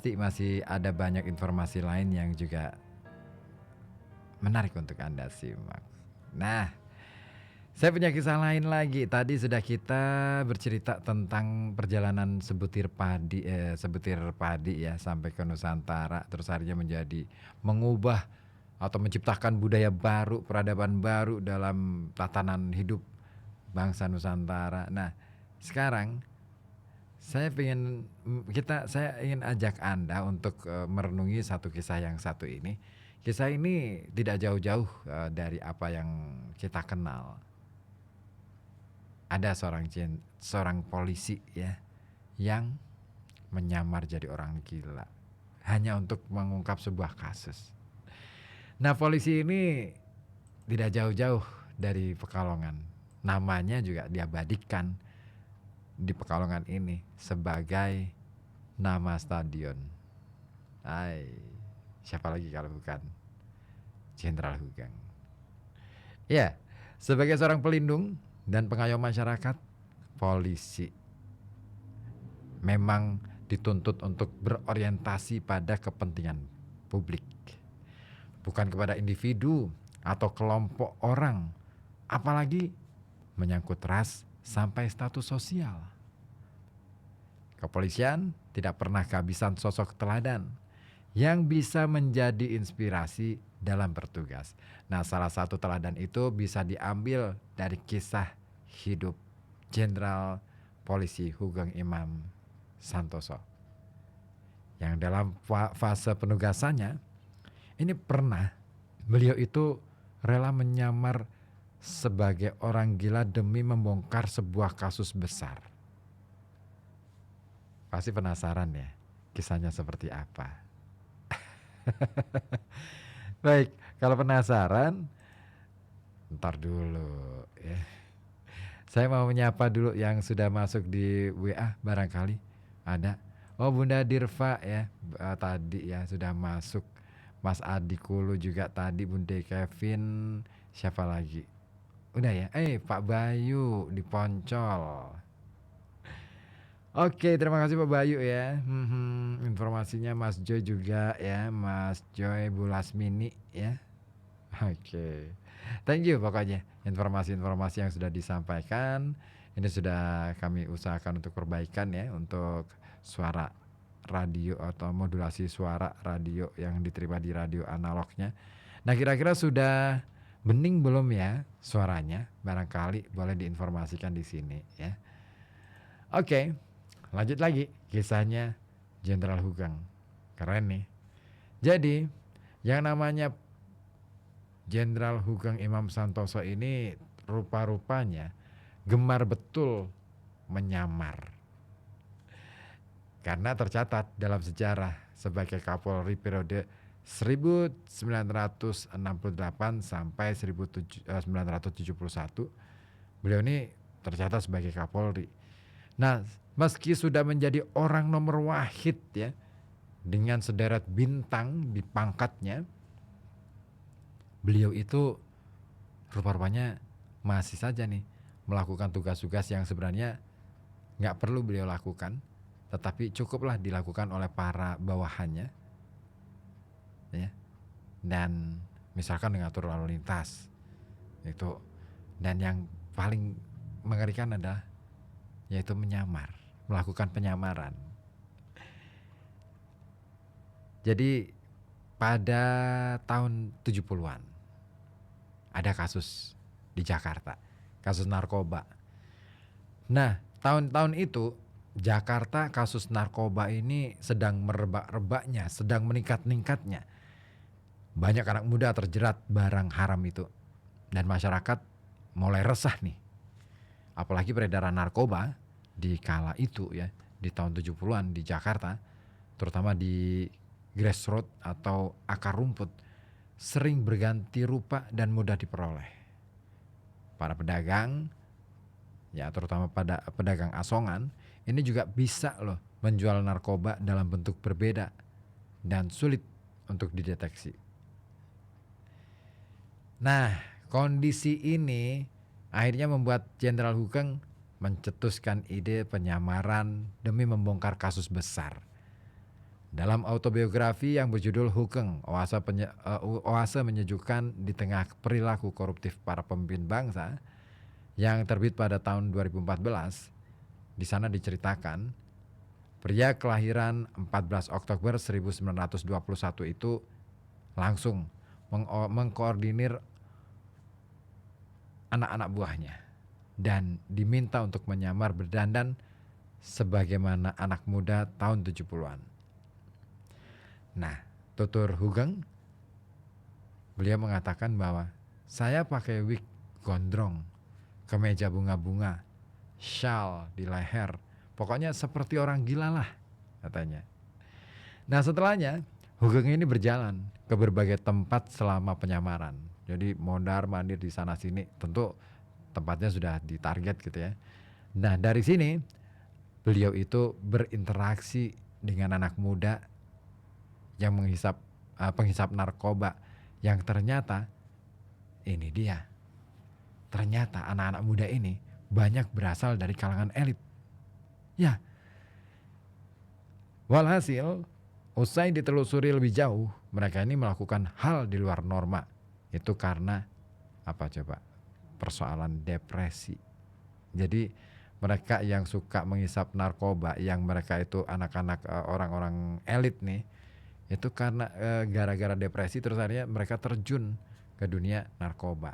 pasti masih ada banyak informasi lain yang juga menarik untuk Anda simak. Nah, saya punya kisah lain lagi. Tadi sudah kita bercerita tentang perjalanan sebutir padi ya sampai ke Nusantara, terus akhirnya menjadi mengubah atau menciptakan budaya baru, peradaban baru dalam tatanan hidup bangsa Nusantara. Nah, sekarang saya ingin ajak Anda untuk merenungi satu kisah yang satu ini. Kisah ini tidak jauh-jauh dari apa yang kita kenal. Ada seorang polisi ya yang menyamar jadi orang gila hanya untuk mengungkap sebuah kasus. Nah, polisi ini tidak jauh-jauh dari Pekalongan. Namanya juga diabadikan di Pekalongan ini sebagai nama stadion. Siapa lagi kalau bukan Jenderal Hugeng. Ya, sebagai seorang pelindung dan pengayom masyarakat, polisi memang dituntut untuk berorientasi pada kepentingan publik, bukan kepada individu atau kelompok orang, apalagi menyangkut ras sampai status sosial. Kepolisian tidak pernah kehabisan sosok teladan yang bisa menjadi inspirasi dalam bertugas. Nah, salah satu teladan itu bisa diambil dari kisah hidup Jenderal Polisi Hugeng Imam Santoso, yang dalam fase penugasannya ini pernah beliau itu rela menyamar sebagai orang gila demi membongkar sebuah kasus besar. Pasti penasaran ya kisahnya seperti apa. Baik, kalau penasaran, ntar dulu ya. Saya mau menyapa dulu yang sudah masuk di WA, barangkali ada. Oh, Bunda Dirva ya, tadi ya sudah masuk. Mas Adi Kulu juga tadi, Bunda Kevin, siapa lagi? Udah ya, Pak Bayu di Poncol. Oke, terima kasih Pak Bayu ya. Informasinya Mas Joy juga ya, Mas Joy Bulasmini ya. Oke, thank you pokoknya informasi-informasi yang sudah disampaikan. Ini sudah kami usahakan untuk perbaikan ya, untuk suara radio atau modulasi suara radio yang diterima di radio analognya. Nah, kira-kira sudah bening belum ya suaranya? Barangkali boleh diinformasikan di sini ya. Oke, lanjut lagi kisahnya Jenderal Hugeng. Keren nih. Jadi, yang namanya Jenderal Hugeng Imam Santoso ini rupa-rupanya gemar betul menyamar. Karena tercatat dalam sejarah sebagai Kapolri periode 1968 sampai 1971, beliau ini tercatat sebagai Kapolri. Nah, meski sudah menjadi orang nomor wahid ya, dengan sederet bintang di pangkatnya, beliau itu rupa-rupanya masih saja nih melakukan tugas-tugas yang sebenarnya nggak perlu beliau lakukan, tetapi cukuplah dilakukan oleh para bawahannya ya. Dan misalkan mengatur lalu lintas itu, dan yang paling mengerikan adalah yaitu melakukan penyamaran. Jadi pada tahun 70-an ada kasus di Jakarta, kasus narkoba. Nah, tahun-tahun itu Jakarta kasus narkoba ini sedang merebak-rebaknya, sedang meningkat-ningkatnya. Banyak anak muda terjerat barang haram itu, dan masyarakat mulai resah nih. Apalagi peredaran narkoba di kala itu ya, di tahun 70-an di Jakarta, terutama di grassroots atau akar rumput, sering berganti rupa dan mudah diperoleh. Para pedagang, ya terutama pada pedagang asongan, ini juga bisa loh menjual narkoba dalam bentuk berbeda dan sulit untuk dideteksi. Nah, kondisi ini akhirnya membuat Jenderal Hugeng mencetuskan ide penyamaran demi membongkar kasus besar. Dalam autobiografi yang berjudul Hugeng, Oase Menyejukkan di Tengah Perilaku Koruptif Para Pemimpin Bangsa, yang terbit pada tahun 2014, di sana diceritakan pria kelahiran 14 Oktober 1921 itu langsung mengkoordinir anak-anak buahnya dan diminta untuk menyamar berdandan sebagaimana anak muda tahun 70-an. Nah, tutur Hugeng, beliau mengatakan bahwa saya pakai wig gondrong, kemeja bunga-bunga, shawl di leher, pokoknya seperti orang gila lah, katanya. Nah, setelahnya Hugeng ini berjalan ke berbagai tempat selama penyamaran. Jadi mondar-mandir di sana sini, tentu tempatnya sudah ditarget gitu ya. Nah, dari sini beliau itu berinteraksi dengan anak muda yang penghisap narkoba, yang ternyata ini dia. Ternyata anak-anak muda ini banyak berasal dari kalangan elit. Ya. Walhasil, usai ditelusuri lebih jauh, mereka ini melakukan hal di luar norma. Itu karena apa coba? Persoalan depresi. Jadi mereka yang suka menghisap narkoba, yang mereka itu anak-anak orang-orang elit nih, itu karena gara-gara depresi terus akhirnya mereka terjun ke dunia narkoba.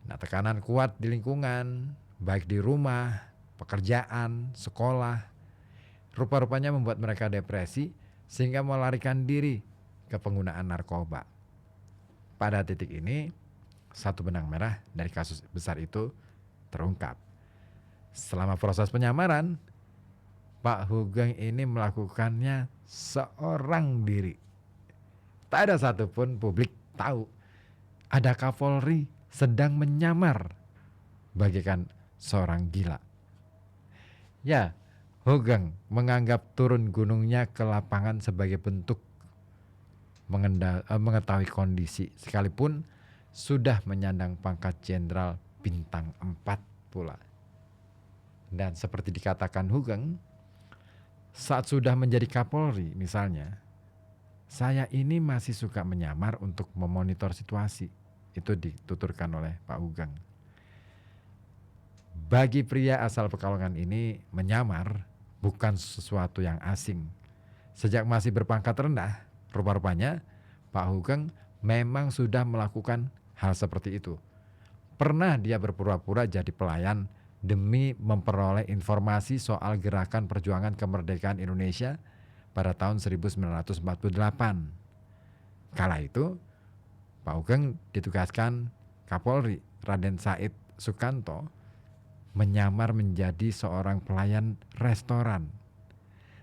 Nah, tekanan kuat di lingkungan, baik di rumah, pekerjaan, sekolah, rupa-rupanya membuat mereka depresi sehingga melarikan diri ke penggunaan narkoba. Pada titik ini, satu benang merah dari kasus besar itu terungkap. Selama proses penyamaran, Pak Hugeng ini melakukannya seorang diri. Tak ada satupun publik tahu ada Kapolri sedang menyamar bagaikan seorang gila. Ya, Hugeng menganggap turun gunungnya ke lapangan sebagai bentuk mengetahui kondisi, sekalipun sudah menyandang pangkat jenderal bintang 4 pula. Dan seperti dikatakan Hugeng, saat sudah menjadi Kapolri misalnya, saya ini masih suka menyamar untuk memonitor situasi. Itu dituturkan oleh Pak Hugeng. Bagi pria asal Pekalongan ini, menyamar bukan sesuatu yang asing. Sejak masih berpangkat rendah, rupa-rupanya Pak Hugeng memang sudah melakukan hal seperti itu. Pernah dia berpura-pura jadi pelayan demi memperoleh informasi soal gerakan perjuangan kemerdekaan Indonesia pada tahun 1948. Kala itu, Pak Hugeng ditugaskan Kapolri Raden Said Sukanto menyamar menjadi seorang pelayan restoran.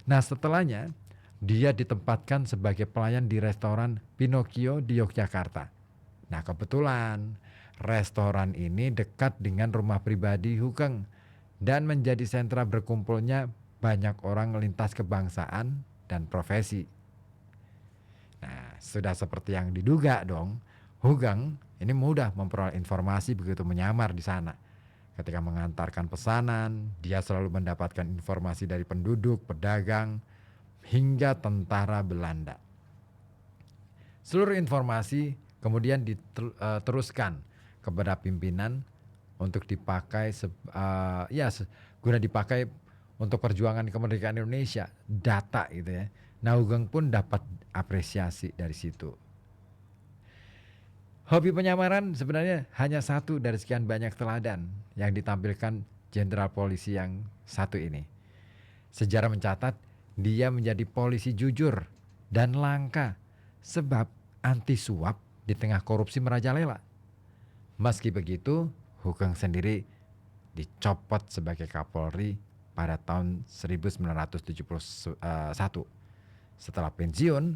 Nah, setelahnya dia ditempatkan sebagai pelayan di restoran Pinocchio di Yogyakarta. Nah, kebetulan restoran ini dekat dengan rumah pribadi Hugeng dan menjadi sentra berkumpulnya banyak orang lintas kebangsaan dan profesi. Nah, sudah seperti yang diduga dong, Hugeng ini mudah memperoleh informasi begitu menyamar di sana. Ketika mengantarkan pesanan, dia selalu mendapatkan informasi dari penduduk, pedagang, hingga tentara Belanda. Seluruh informasi kemudian diteruskan kepada pimpinan untuk dipakai guna dipakai untuk perjuangan kemerdekaan Indonesia, data gitu ya. Nah, Hugeng pun dapat apresiasi dari situ. Hobi penyamaran sebenarnya hanya satu dari sekian banyak teladan yang ditampilkan jenderal polisi yang satu ini. Sejarah mencatat dia menjadi polisi jujur dan langka sebab anti suap di tengah korupsi merajalela. Meski begitu, Hugeng sendiri dicopot sebagai Kapolri pada tahun 1971. Setelah pensiun,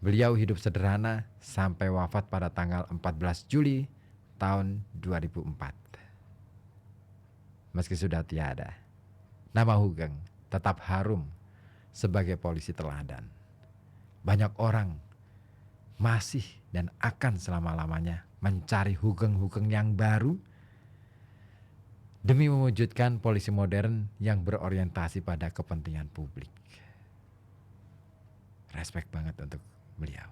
beliau hidup sederhana sampai wafat pada tanggal 14 Juli tahun 2004. Meski sudah tiada, nama Hugeng tetap harum sebagai polisi teladan. Banyak orang masih dan akan selama-lamanya mencari Hugeng-Hugeng yang baru demi mewujudkan polisi modern yang berorientasi pada kepentingan publik. respect banget untuk beliau.